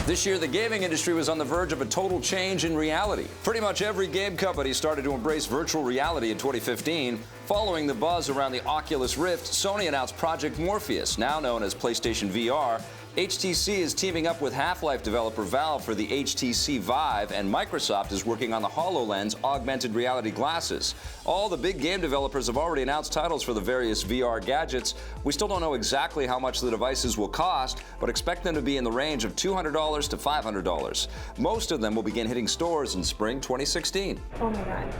This year, the gaming industry was on the verge of a total change in reality. Pretty much every game company started to embrace virtual reality in 2015. Following the buzz around the Oculus Rift, Sony announced Project Morpheus, now known as PlayStation VR. HTC is teaming up with Half-Life developer Valve for the HTC Vive, and Microsoft is working on the HoloLens augmented reality glasses. All the big game developers have already announced titles for the various VR gadgets. We still don't know exactly how much the devices will cost, but expect them to be in the range of $200 to $500. Most of them will begin hitting stores in spring 2016. Oh my God.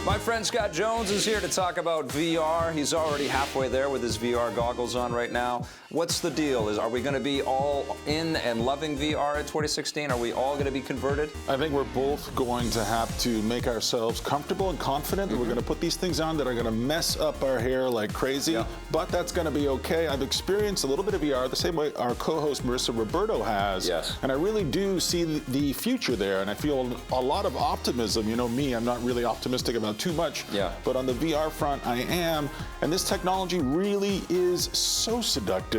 My friend Scott Jones is here to talk about VR. He's already halfway there with his VR goggles on right now. What's the deal? Are we going to be all in and loving VR in 2016? Are we all going to be converted? I think we're both going to have to make ourselves comfortable and confident that we're going to put these things on that are going to mess up our hair like crazy, but that's going to be okay. I've experienced a little bit of VR the same way our co-host Marissa Roberto has, and I really do see the future there, and I feel a lot of optimism. You know me, I'm not really optimistic about too much, but on the VR front I am, and this technology really is so seductive.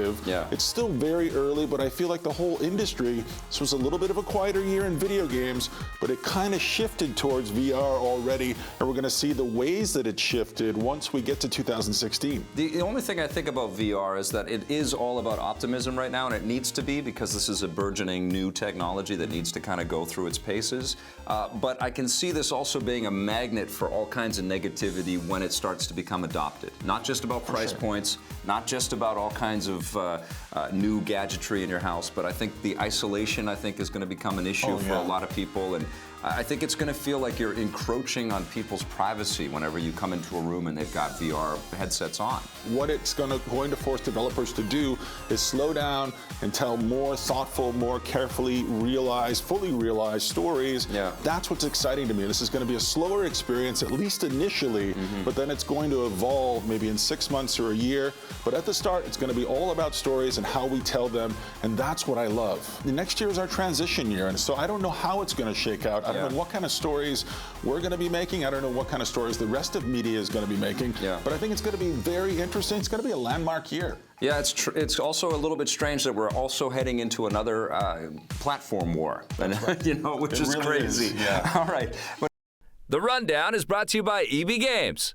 It's still very early, but I feel like the whole industry, this was a little bit of a quieter year in video games, but it kind of shifted towards VR already, and we're going to see the ways that it shifted once we get to 2016. The only thing I think about VR is that it is all about optimism right now, and it needs to be, because this is a burgeoning new technology that needs to kind of go through its paces. But I can see this also being a magnet for all kinds of negativity when it starts to become adopted. Not just about price points, not just about all kinds of new gadgetry in your house, but I think the isolation, is going to become an issue for a lot of people, and I think it's going to feel like you're encroaching on people's privacy whenever you come into a room and they've got VR headsets on. What it's going to force developers to do is slow down and tell more thoughtful, more carefully realized, fully realized stories. That's what's exciting to me. This is going to be a slower experience, at least initially, but then it's going to evolve maybe in 6 months or a year. But at the start, it's going to be all about stories and how we tell them, and that's what I love. The next year is our transition year, and so I don't know how it's going to shake out. I don't know what kind of stories we're going to be making. I don't know what kind of stories the rest of media is going to be making. But I think it's going to be very interesting. It's going to be a landmark year. Yeah, it's also a little bit strange that we're also heading into another platform war, which is really crazy. Is, All right. The Rundown is brought to you by EB Games.